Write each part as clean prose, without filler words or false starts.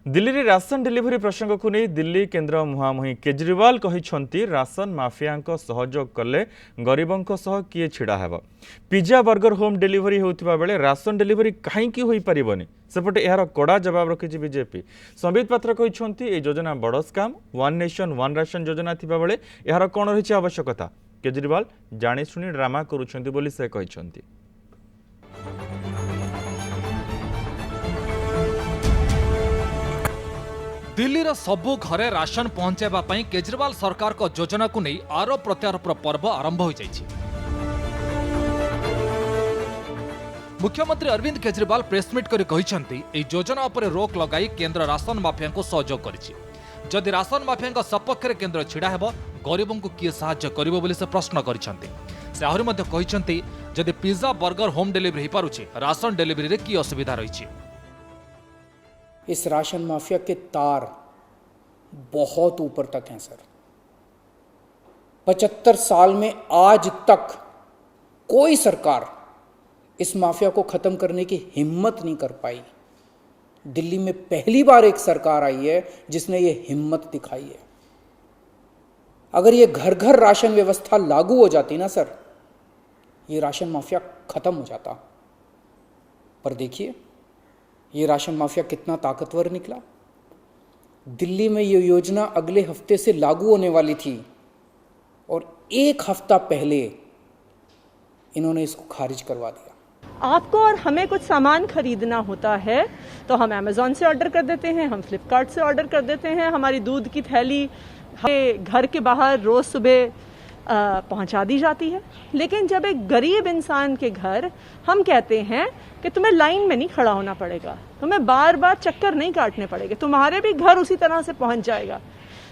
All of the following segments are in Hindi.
दिल्ली रे राशन डिलीवरी प्रसंग को नहीं दिल्ली केंद्र मुहांमुही केजरीवाल कहिसंती राशन माफिया सहयोग कले गरीबों सह किए छिड़ा हेब। पिज्जा बर्गर होम डिलीवरी होता बेले राशन डिलीवरी कहीं होई परिबनी सेपटे यार कड़ा जवाब रखी बीजेपी। संबित पात्र कहते ये योजना बड़ scam one nation one ration योजना थिबा बेले यार कौन रही आवश्यकता। केजरीवाल जाणीशुणी ड्रामा करुछंती बोली से कहते। दिल्ली सबु घरे राशन पहुंचाइबा पई केजरीवाल सरकार को योजना को नहीं आरोप प्रत्यारोप पर्व आरंभ हो जाइछि। मुख्यमंत्री अरविंद केजरीवाल प्रेसमिट करी कहिसंती ए योजना पर रोक लगाई केंद्र राशन माफिया को सहयोग करिछि। जदि राशन माफिया सपक्ष रे केंद्र छिड़ा हेबो गरीबों को किए सहायता करिवो बोली से प्रश्न करिसंती। से आहुरी मध्ये कहिसंती जदि पिज्जा बर्गर होम डिलीवरी हो पारुछि राशन डिलीवरी रे की असुविधा रहिछि। इस राशन माफिया के तार बहुत ऊपर तक हैं सर। 75 साल में आज तक कोई सरकार इस माफिया को खत्म करने की हिम्मत नहीं कर पाई। दिल्ली में पहली बार एक सरकार आई है जिसने ये हिम्मत दिखाई है। अगर ये घर घर राशन व्यवस्था लागू हो जाती ना सर, ये राशन माफिया खत्म हो जाता। पर देखिए ये राशन माफिया कितना ताकतवर निकला। दिल्ली में ये योजना अगले हफ्ते से लागू होने वाली थी और एक हफ्ता पहले इन्होंने इसको खारिज करवा दिया। आपको और हमें कुछ सामान खरीदना होता है तो हम अमेज़ॉन से ऑर्डर कर देते हैं, हम फ्लिपकार्ट से ऑर्डर कर देते हैं। हमारी दूध की थैली घर के बाहर रोज सुबह पहुंचा दी जाती है। लेकिन जब एक गरीब इंसान के घर हम कहते हैं कि तुम्हें लाइन में नहीं खड़ा होना पड़ेगा, तुम्हें बार बार चक्कर नहीं काटने पड़ेंगे, तुम्हारे भी घर उसी तरह से पहुंच जाएगा,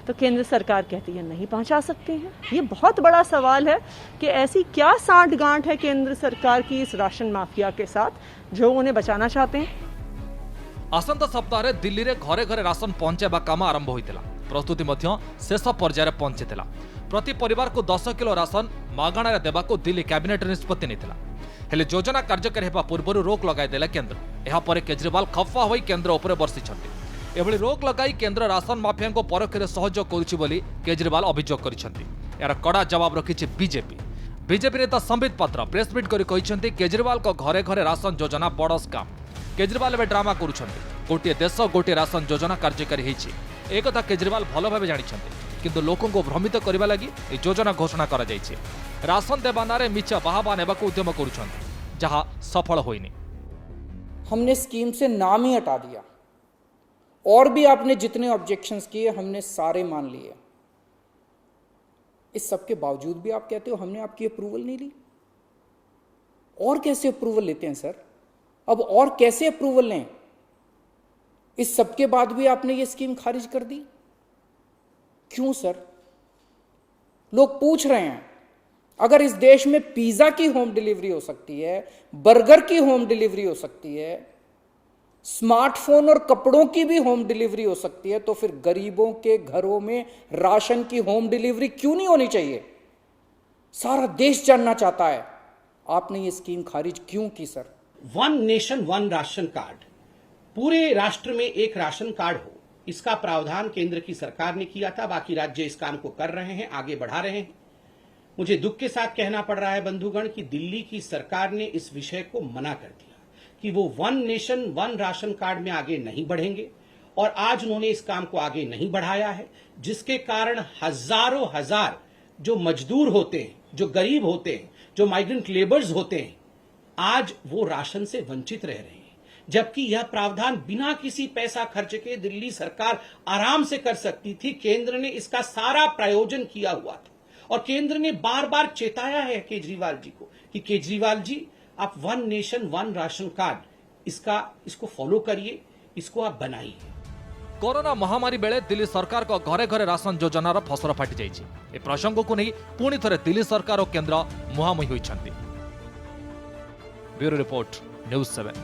तो केंद्र सरकार कहती है नहीं पहुंचा सकते हैं। ये बहुत बड़ा सवाल है कि ऐसी क्या सांठगांठ है केंद्र सरकार की इस राशन माफिया के साथ जो उन्हें बचाना चाहते हैं। आसंता सप्ताह दिल्ली रे घरे घरे राशन पहुंचाइबा काम आरंभ होइतिला। प्रस्तुति मध्य शेष पर्यायर पहुंचीला। प्रति परिवार को 10 किलो राशन मागणार देवा को दिल्ली कैबिनेट निष्पत्ति नेतिला। हेले योजना कार्यकारी हेबा पूर्व रोक लगाई देला केंद्र। एहा परे केजरीवाल खफा होई केंद्र उपरे बर्षिछन्ति। एभली रोक लगाई केंद्र राशन माफिया को परोक्षरे सहयोग करुछि बोली केजरीवाल अभियोग करिसन्ति। यार कड़ा जवाब रखिछि बीजेपी नेता संबित पात्र प्रेसमिट करी कहिसन्ति केजरीवाल को घरे घरे राशन योजना बड़ स्काम। केजरीवाल एबे ड्रामा करुछन्ति। गोटे देश गोटे राशन योजना कार्यकारी हेछि एक कथा केजरीवाल भल भाव जानिछन्ति, किंतु लोकों को भ्रमित करने लगी योजना घोषणा करा जायछि। राशन देवा नारे मिछ बाहाबा नेबाकू उद्यम करुछन्ति जहां सफल होइनी। हमने स्कीम से नाम ही हटा दिया और भी आपने जितने ऑब्जेक्शंस किए हमने सारे मान लिए। इस सब के बावजूद भी आप कहते हो हमने आपकी अप्रूवल नहीं ली। और कैसे अप्रूवल लेते हैं सर? अब और कैसे अप्रूवल लें? इस सब के बाद भी आपने ये स्कीम खारिज कर दी। क्यों सर? लोग पूछ रहे हैं अगर इस देश में पिज्जा की होम डिलीवरी हो सकती है, बर्गर की होम डिलीवरी हो सकती है, स्मार्टफोन और कपड़ों की भी होम डिलीवरी हो सकती है, तो फिर गरीबों के घरों में राशन की होम डिलीवरी क्यों नहीं होनी चाहिए? सारा देश जानना चाहता है आपने ये स्कीम खारिज क्यों की sir? One nation one ration card, पूरे राष्ट्र में एक राशन कार्ड हो, इसका प्रावधान केंद्र की सरकार ने किया था। बाकी राज्य इस काम को कर रहे हैं, आगे बढ़ा रहे हैं। मुझे दुख के साथ कहना पड़ रहा है बंधुगण कि दिल्ली की सरकार ने इस विषय को मना कर दिया कि वो one nation one ration card में आगे नहीं बढ़ेंगे और आज उन्होंने इस काम को आगे नहीं बढ़ाया है, जिसके कारण हजारों हजार जो मजदूर होते हैं, जो गरीब होते हैं, जो माइग्रेंट लेबर्स होते हैं, आज वो राशन से वंचित रह रहे हैं। जबकि यह प्रावधान बिना किसी पैसा खर्च के दिल्ली सरकार आराम से कर सकती थी। केंद्र ने इसका सारा प्रायोजन किया हुआ था और केंद्र ने बार बार चेताया है केजरीवाल जी को कि केजरीवाल जी आप one nation one ration card इसको फॉलो करिए, इसको आप बनाइए। कोरोना महामारी बेले दिल्ली सरकार को घरे घरे राशन योजनार फसर फाटी जाइछि। ए प्रसंग को नहीं पुणी थरे दिल्ली सरकार और केंद्र मुहांमुही होइछन्ति। Bureau report news 7।